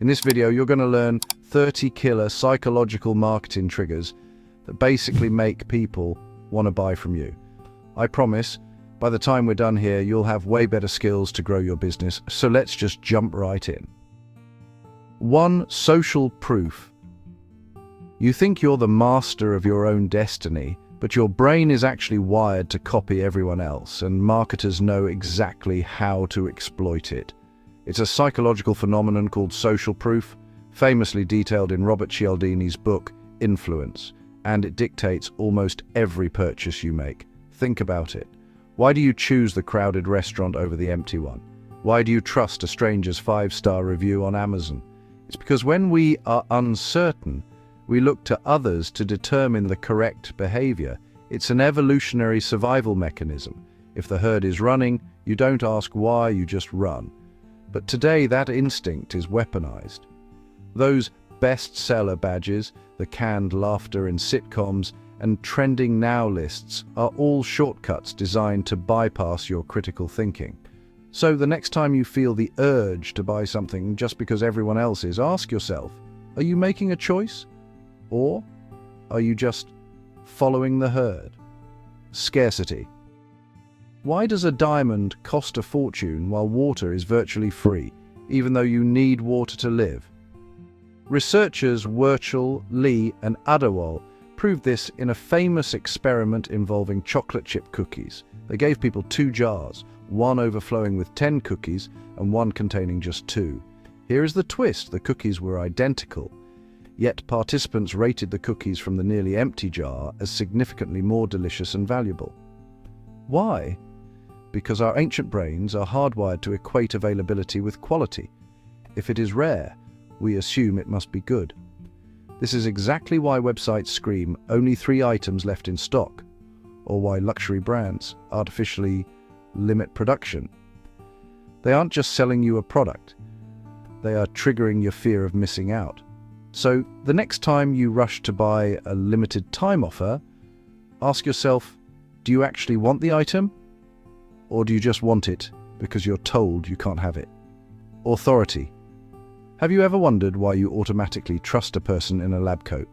In this video, you're going to learn 30 killer psychological marketing triggers that basically make people want to buy from you. I promise, by the time we're done here, you'll have way better skills to grow your business, so let's just jump right in. 1. Social proof. You think you're the master of your own destiny, but your brain is actually wired to copy everyone else, and marketers know exactly how to exploit it. It's a psychological phenomenon called social proof, famously detailed in Robert Cialdini's book, Influence, and it dictates almost every purchase you make. Think about it. Why do you choose the crowded restaurant over the empty one? Why do you trust a stranger's 5-star review on Amazon? It's because when we are uncertain, we look to others to determine the correct behavior. It's an evolutionary survival mechanism. If the herd is running, you don't ask why, you just run. But today, that instinct is weaponized. Those bestseller badges, the canned laughter in sitcoms, and trending now lists are all shortcuts designed to bypass your critical thinking. So the next time you feel the urge to buy something just because everyone else is, ask yourself, are you making a choice? Or are you just following the herd? Scarcity. Why does a diamond cost a fortune while water is virtually free, even though you need water to live? Researchers Wurchel, Lee, and Adewale proved this in a famous experiment involving chocolate chip cookies. They gave people 2 jars, one overflowing with 10 cookies and one containing just 2. Here is the twist: the cookies were identical. Yet participants rated the cookies from the nearly empty jar as significantly more delicious and valuable. Why? Because our ancient brains are hardwired to equate availability with quality. If it is rare, we assume it must be good. This is exactly why websites scream only 3 items left in stock, or why luxury brands artificially limit production. They aren't just selling you a product, they are triggering your fear of missing out. So the next time you rush to buy a limited time offer, ask yourself, do you actually want the item? Or do you just want it because you're told you can't have it? Authority. Have you ever wondered why you automatically trust a person in a lab coat?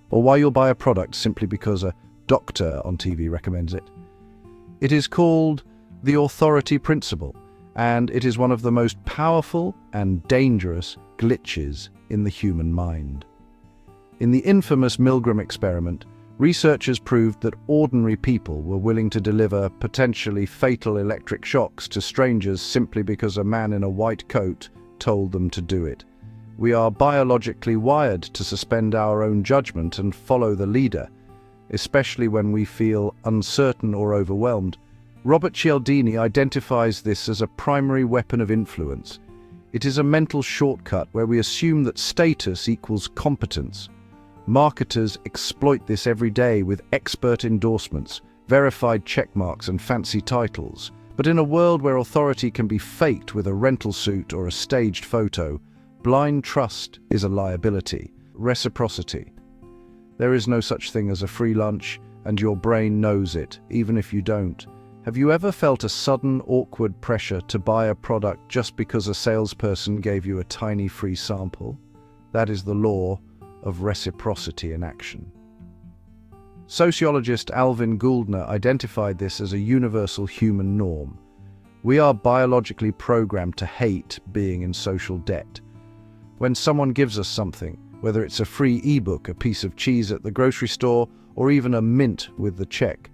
Or why you'll buy a product simply because a doctor on TV recommends it? It is called the authority principle, and it is one of the most powerful and dangerous glitches in the human mind. In the infamous Milgram experiment, researchers proved that ordinary people were willing to deliver potentially fatal electric shocks to strangers simply because a man in a white coat told them to do it. We are biologically wired to suspend our own judgment and follow the leader, especially when we feel uncertain or overwhelmed. Robert Cialdini identifies this as a primary weapon of influence. It is a mental shortcut where we assume that status equals competence. Marketers exploit this every day with expert endorsements, verified checkmarks, and fancy titles. But in a world where authority can be faked with a rental suit or a staged photo, blind trust is a liability. Reciprocity. There is no such thing as a free lunch, and your brain knows it, even if you don't. Have you ever felt a sudden, awkward pressure to buy a product just because a salesperson gave you a tiny free sample? That is the law of reciprocity in action. Sociologist Alvin Gouldner identified this as a universal human norm. We are biologically programmed to hate being in social debt. When someone gives us something, whether it's a free ebook, a piece of cheese at the grocery store, or even a mint with the check,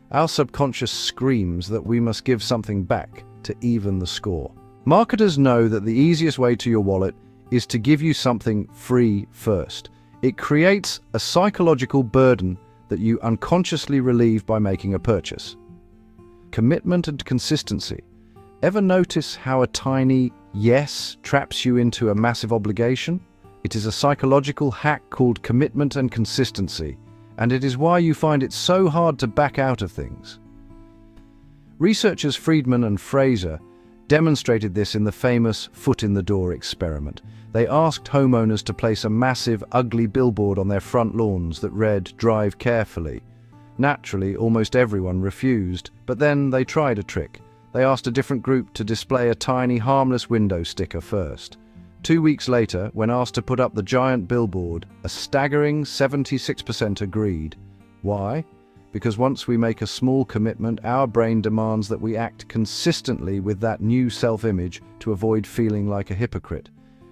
our subconscious screams that we must give something back to even the score. Marketers know that the easiest way to your wallet is to give you something free first. It creates a psychological burden that you unconsciously relieve by making a purchase. Commitment and consistency. Ever notice how a tiny yes traps you into a massive obligation? It is a psychological hack called commitment and consistency, and it is why you find it so hard to back out of things. Researchers Friedman and Fraser demonstrated this in the famous foot in the door experiment. They asked homeowners to place a massive, ugly billboard on their front lawns that read, "Drive carefully." Naturally, almost everyone refused, but then they tried a trick. They asked a different group to display a tiny, harmless window sticker first. 2 weeks later, when asked to put up the giant billboard, a staggering 76% agreed. Why? Because once we make a small commitment, our brain demands that we act consistently with that new self-image to avoid feeling like a hypocrite.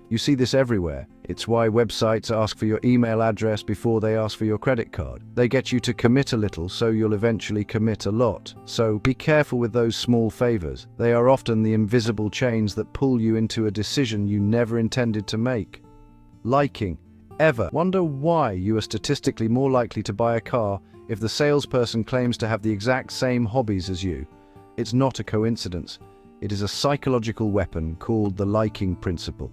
You see this everywhere. It's why websites ask for your email address before they ask for your credit card. They get you to commit a little, so you'll eventually commit a lot. So be careful with those small favors. They are often the invisible chains that pull you into a decision you never intended to make. Liking. Ever wonder why you are statistically more likely to buy a car if the salesperson claims to have the exact same hobbies as you? It's not a coincidence. It is a psychological weapon called the liking principle.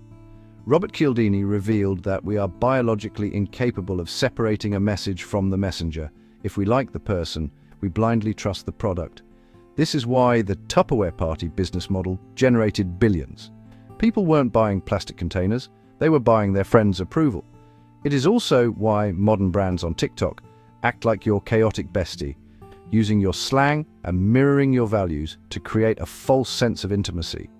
Robert Cialdini revealed that we are biologically incapable of separating a message from the messenger. If we like the person, we blindly trust the product. This is why the Tupperware party business model generated billions. People weren't buying plastic containers, they were buying their friends' approval. It is also why modern brands on TikTok act like your chaotic bestie, using your slang and mirroring your values to create a false sense of intimacy.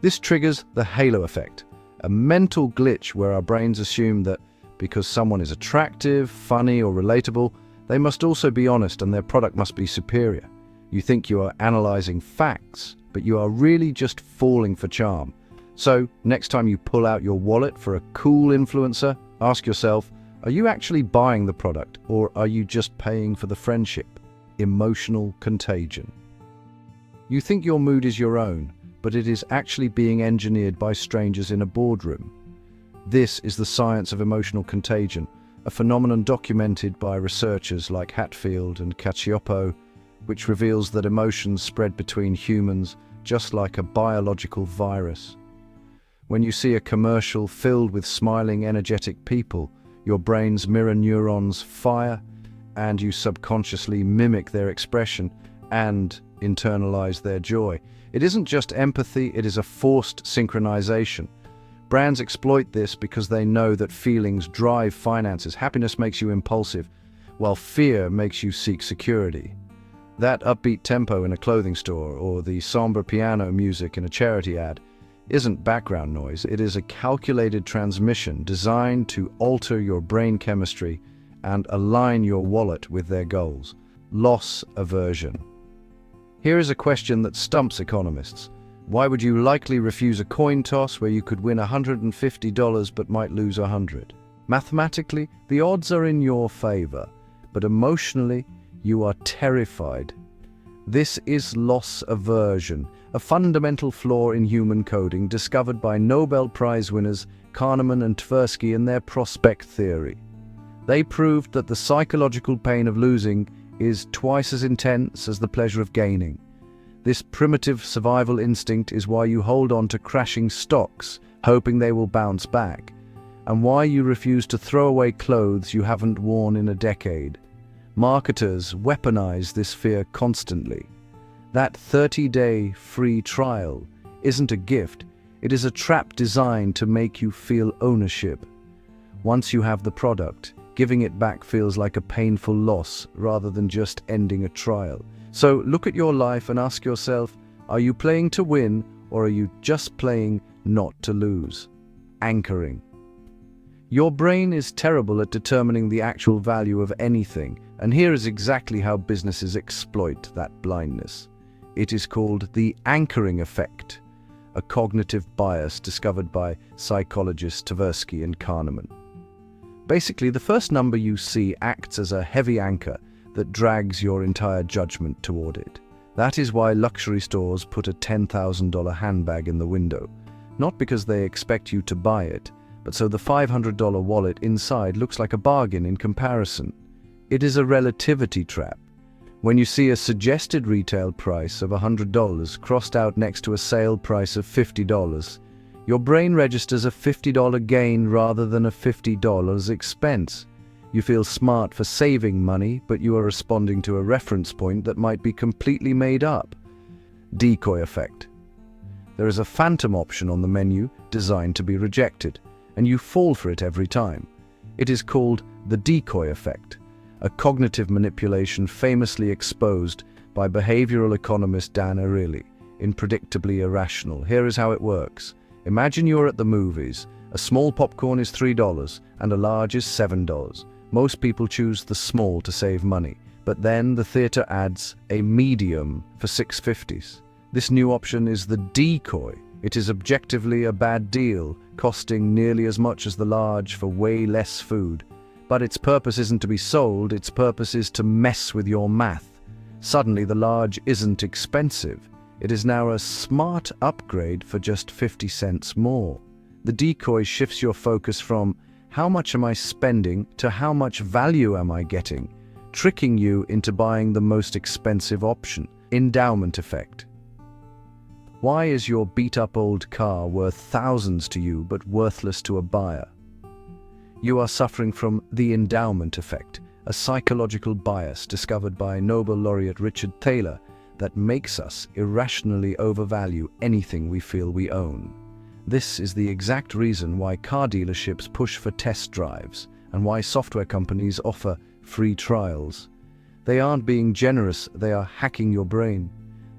This triggers the halo effect, a mental glitch where our brains assume that because someone is attractive, funny, or relatable, they must also be honest and their product must be superior. You think you are analyzing facts, but you are really just falling for charm. So, next time you pull out your wallet for a cool influencer, ask yourself, are you actually buying the product, or are you just paying for the friendship? Emotional contagion. You think your mood is your own, but it is actually being engineered by strangers in a boardroom. This is the science of emotional contagion, a phenomenon documented by researchers like Hatfield and Cacioppo, which reveals that emotions spread between humans just like a biological virus. When you see a commercial filled with smiling, energetic people, your brain's mirror neurons fire, and you subconsciously mimic their expression and internalize their joy. It isn't just empathy, it is a forced synchronization. Brands exploit this because they know that feelings drive finances. Happiness makes you impulsive, while fear makes you seek security. That upbeat tempo in a clothing store or the somber piano music in a charity ad isn't background noise. It is a calculated transmission designed to alter your brain chemistry and align your wallet with their goals. Loss aversion. Here is a question that stumps economists. Why would you likely refuse a coin toss where you could win $150 but might lose $100? Mathematically, the odds are in your favor, but emotionally, you are terrified. This is loss aversion, a fundamental flaw in human coding discovered by Nobel Prize winners Kahneman and Tversky in their prospect theory. They proved that the psychological pain of losing is twice as intense as the pleasure of gaining. This primitive survival instinct is why you hold on to crashing stocks, hoping they will bounce back, and why you refuse to throw away clothes you haven't worn in a decade. Marketers weaponize this fear constantly. That 30-day free trial isn't a gift, it is a trap designed to make you feel ownership. Once you have the product, giving it back feels like a painful loss rather than just ending a trial. So look at your life and ask yourself, are you playing to win or are you just playing not to lose? Anchoring. Your brain is terrible at determining the actual value of anything, and here is exactly how businesses exploit that blindness. It is called the anchoring effect, a cognitive bias discovered by psychologists Tversky and Kahneman. Basically, the first number you see acts as a heavy anchor that drags your entire judgment toward it. That is why luxury stores put a $10,000 handbag in the window, not because they expect you to buy it, but so the $500 wallet inside looks like a bargain in comparison. It is a relativity trap. When you see a suggested retail price of $100 crossed out next to a sale price of $50, your brain registers a $50 gain rather than a $50 expense. You feel smart for saving money, but you are responding to a reference point that might be completely made up. Decoy effect. There is a phantom option on the menu designed to be rejected, and you fall for it every time. It is called the decoy effect, a cognitive manipulation famously exposed by behavioral economist Dan Ariely in Predictably Irrational. Here is how it works. Imagine you're at the movies A small popcorn is $3 and a large is $7. Most people choose the small to save money, but then the theater adds a medium for $6.50. This new option is the decoy. It is objectively a bad deal, costing nearly as much as the large for way less food. But its purpose isn't to be sold, its purpose is to mess with your math. Suddenly the large isn't expensive. It is now a smart upgrade for just 50 cents more. The decoy shifts your focus from how much am I spending to how much value am I getting, tricking you into buying the most expensive option. Endowment effect. Why is your beat-up old car worth thousands to you but worthless to a buyer? You are suffering from the endowment effect, a psychological bias discovered by Nobel laureate Richard Thaler that makes us irrationally overvalue anything we feel we own. This is the exact reason why car dealerships push for test drives and why software companies offer free trials. They aren't being generous, they are hacking your brain.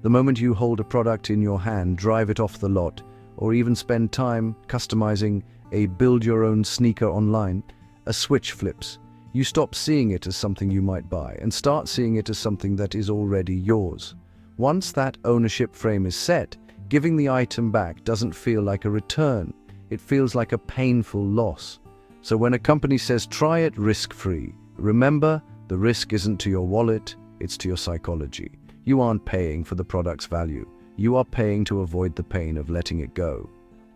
The moment you hold a product in your hand, drive it off the lot, or even spend time customizing a build-your-own sneaker online, a switch flips. You stop seeing it as something you might buy and start seeing it as something that is already yours. Once that ownership frame is set, giving the item back doesn't feel like a return. It feels like a painful loss. So when a company says try it risk-free, remember, the risk isn't to your wallet, it's to your psychology. You aren't paying for the product's value. You are paying to avoid the pain of letting it go.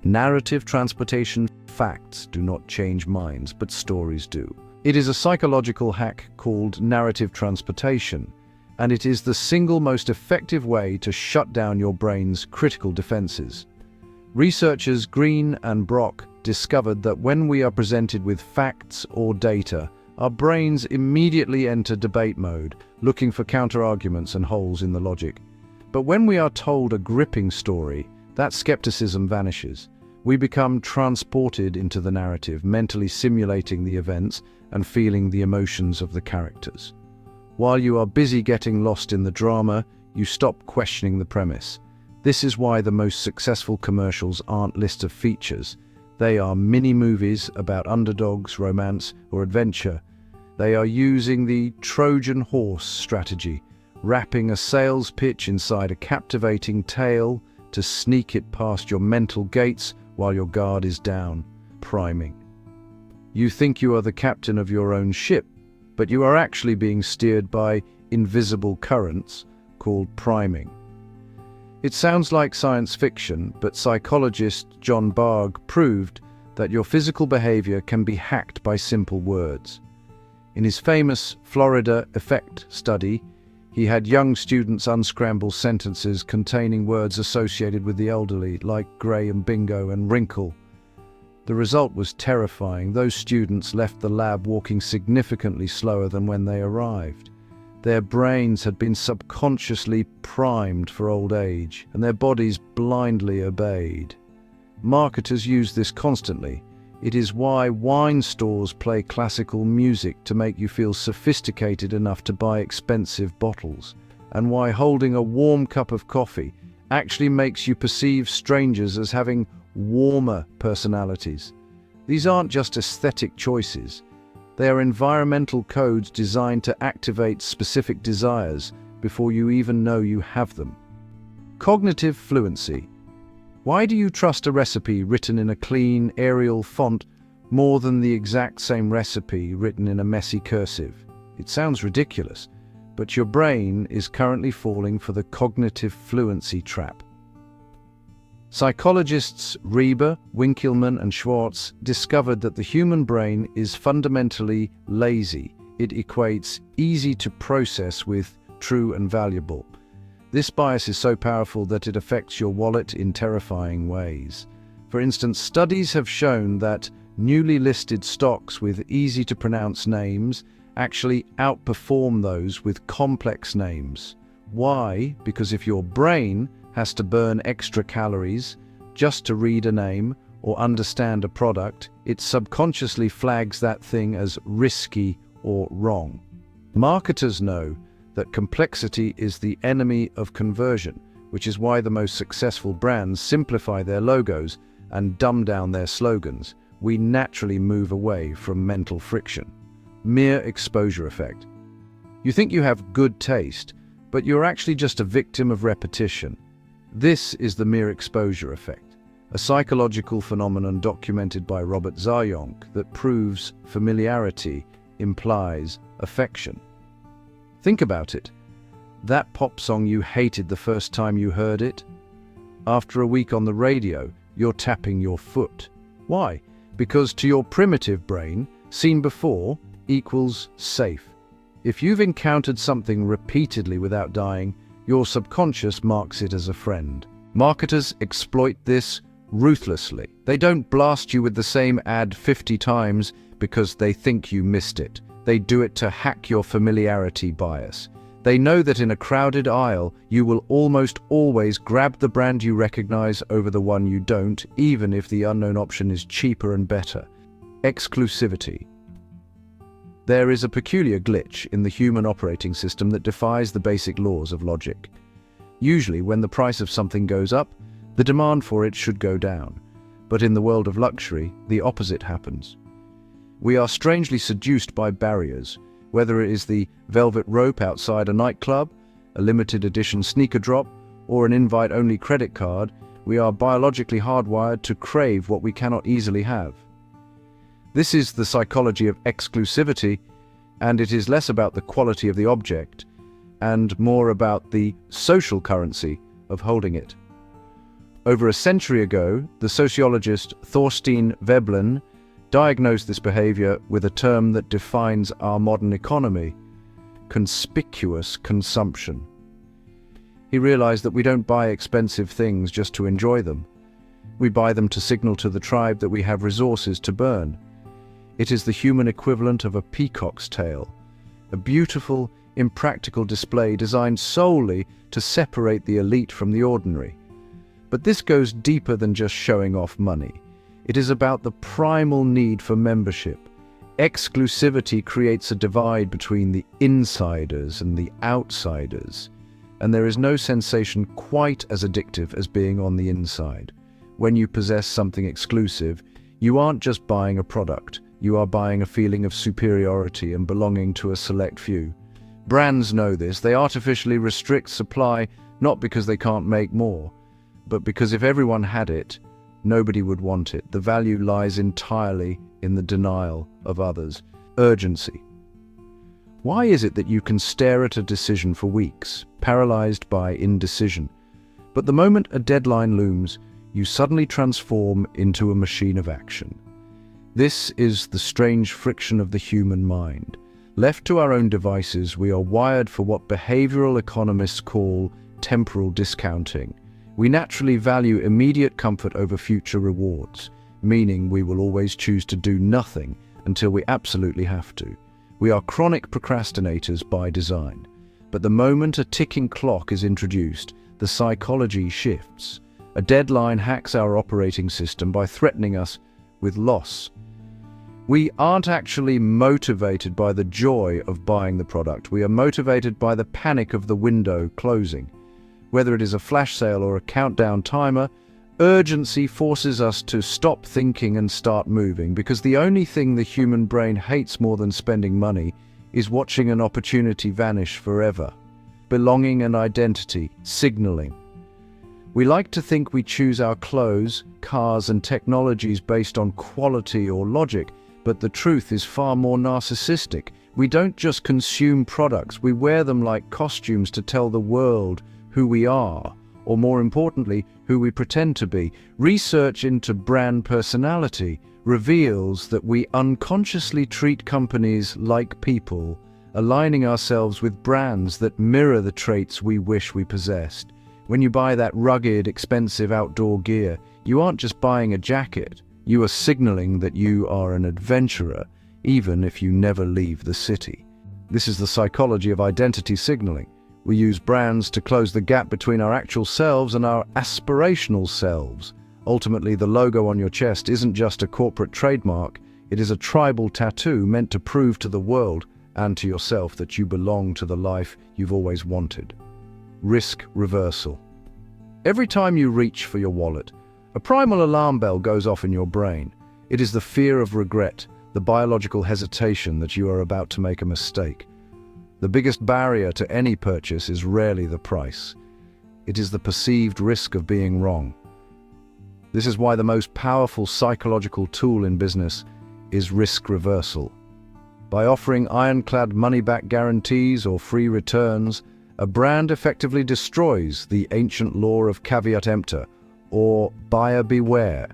Narrative transportation. Facts do not change minds, but stories do. It is a psychological hack called narrative transportation, and it is the single most effective way to shut down your brain's critical defenses. Researchers Green and Brock discovered that when we are presented with facts or data, our brains immediately enter debate mode, looking for counter-arguments and holes in the logic. But when we are told a gripping story, that skepticism vanishes. We become transported into the narrative, mentally simulating the events and feeling the emotions of the characters. While you are busy getting lost in the drama, you stop questioning the premise. This is why the most successful commercials aren't lists of features. They are mini-movies about underdogs, romance, or adventure. They are using the Trojan horse strategy, wrapping a sales pitch inside a captivating tale to sneak it past your mental gates while your guard is down. Priming. You think you are the captain of your own ship, but you are actually being steered by invisible currents called priming. It sounds like science fiction, but psychologist John Bargh proved that your physical behavior can be hacked by simple words. In his famous Florida effect study, he had young students unscramble sentences containing words associated with the elderly, like grey and bingo and wrinkle. The result was terrifying. Those students left the lab walking significantly slower than when they arrived. Their brains had been subconsciously primed for old age, and their bodies blindly obeyed. Marketers use this constantly. It is why wine stores play classical music to make you feel sophisticated enough to buy expensive bottles, and why holding a warm cup of coffee actually makes you perceive strangers as having warmer personalities. These aren't just aesthetic choices. They are environmental codes designed to activate specific desires before you even know you have them. Cognitive fluency. Why do you trust a recipe written in a clean, Arial font more than the exact same recipe written in a messy cursive? It sounds ridiculous, but your brain is currently falling for the cognitive fluency trap. Psychologists Reber, Winkelmann, and Schwartz discovered that the human brain is fundamentally lazy. It equates easy to process with true and valuable. This bias is so powerful that it affects your wallet in terrifying ways. For instance, studies have shown that newly listed stocks with easy-to-pronounce names actually outperform those with complex names. Why? Because if your brain has to burn extra calories just to read a name or understand a product, it subconsciously flags that thing as risky or wrong. Marketers know that complexity is the enemy of conversion, which is why the most successful brands simplify their logos and dumb down their slogans, we naturally move away from mental friction. Mere exposure effect. You think you have good taste, but you're actually just a victim of repetition. This is the mere exposure effect, a psychological phenomenon documented by Robert Zayonk that proves familiarity implies affection. Think about it. That pop song you hated the first time you heard it? After a week on the radio, you're tapping your foot. Why? Because to your primitive brain, seen before equals safe. If you've encountered something repeatedly without dying, your subconscious marks it as a friend. Marketers exploit this ruthlessly. They don't blast you with the same ad 50 times because they think you missed it. They do it to hack your familiarity bias. They know that in a crowded aisle, you will almost always grab the brand you recognize over the one you don't, even if the unknown option is cheaper and better. Exclusivity. There is a peculiar glitch in the human operating system that defies the basic laws of logic. Usually, when the price of something goes up, the demand for it should go down. But in the world of luxury, the opposite happens. We are strangely seduced by barriers, whether it is the velvet rope outside a nightclub, a limited edition sneaker drop, or an invite-only credit card. We are biologically hardwired to crave what we cannot easily have. This is the psychology of exclusivity, and it is less about the quality of the object and more about the social currency of holding it. Over a century ago, the sociologist Thorstein Veblen diagnosed this behavior with a term that defines our modern economy: conspicuous consumption. He realized that we don't buy expensive things just to enjoy them. We buy them to signal to the tribe that we have resources to burn. It is the human equivalent of a peacock's tail, a beautiful, impractical display designed solely to separate the elite from the ordinary. But this goes deeper than just showing off money. It is about the primal need for membership. Exclusivity creates a divide between the insiders and the outsiders, and there is no sensation quite as addictive as being on the inside. When you possess something exclusive, you aren't just buying a product, you are buying a feeling of superiority and belonging to a select few. Brands know this. They artificially restrict supply, not because they can't make more, but because if everyone had it, nobody would want it. The value lies entirely in the denial of others. Urgency. Why is it that you can stare at a decision for weeks, paralyzed by indecision, but the moment a deadline looms, you suddenly transform into a machine of action? This is the strange friction of the human mind. Left to our own devices, we are wired for what behavioral economists call temporal discounting. We naturally value immediate comfort over future rewards, meaning we will always choose to do nothing until we absolutely have to. We are chronic procrastinators by design. But the moment a ticking clock is introduced, the psychology shifts. A deadline hacks our operating system by threatening us with loss. We aren't actually motivated by the joy of buying the product. We are motivated by the panic of the window closing. Whether it is a flash sale or a countdown timer, urgency forces us to stop thinking and start moving, because the only thing the human brain hates more than spending money is watching an opportunity vanish forever. Belonging and identity, signaling. We like to think we choose our clothes, cars, and technologies based on quality or logic, but the truth is far more narcissistic. We don't just consume products, we wear them like costumes to tell the world who we are, or more importantly, who we pretend to be. Research into brand personality reveals that we unconsciously treat companies like people, aligning ourselves with brands that mirror the traits we wish we possessed. When you buy that rugged, expensive outdoor gear, you aren't just buying a jacket, you are signaling that you are an adventurer, even if you never leave the city. This is the psychology of identity signaling. We use brands to close the gap between our actual selves and our aspirational selves. Ultimately, the logo on your chest isn't just a corporate trademark, it is a tribal tattoo meant to prove to the world and to yourself that you belong to the life you've always wanted. Risk reversal. Every time you reach for your wallet, a primal alarm bell goes off in your brain. It is the fear of regret, the biological hesitation that you are about to make a mistake. The biggest barrier to any purchase is rarely the price. It is the perceived risk of being wrong. This is why the most powerful psychological tool in business is risk reversal. By offering ironclad money-back guarantees or free returns, a brand effectively destroys the ancient law of caveat emptor, or buyer beware.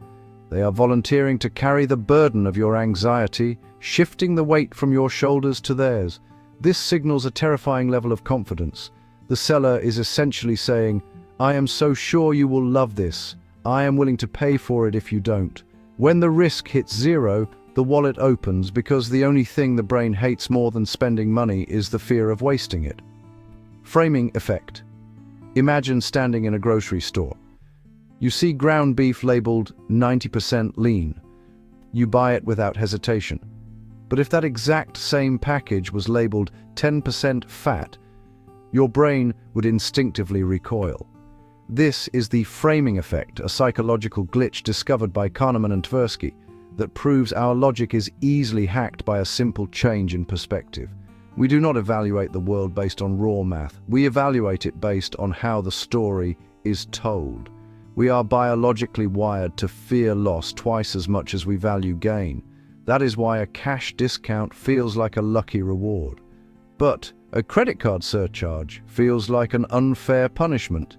They are volunteering to carry the burden of your anxiety, shifting the weight from your shoulders to theirs. This signals a terrifying level of confidence. The seller is essentially saying, "I am so sure you will love this. I am willing to pay for it if you don't." When the risk hits zero, the wallet opens because the only thing the brain hates more than spending money is the fear of wasting it. Framing effect. Imagine standing in a grocery store. You see ground beef labeled 90% lean. You buy it without hesitation. But if that exact same package was labeled 10% fat, your brain would instinctively recoil. This is the framing effect, a psychological glitch discovered by Kahneman and Tversky that proves our logic is easily hacked by a simple change in perspective. We do not evaluate the world based on raw math. We evaluate it based on how the story is told. We are biologically wired to fear loss twice as much as we value gain. That is why a cash discount feels like a lucky reward. But a credit card surcharge feels like an unfair punishment,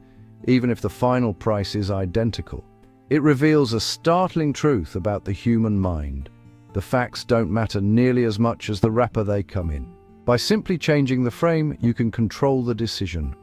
even if the final price is identical. It reveals a startling truth about the human mind. The facts don't matter nearly as much as the wrapper they come in. By simply changing the frame, you can control the decision.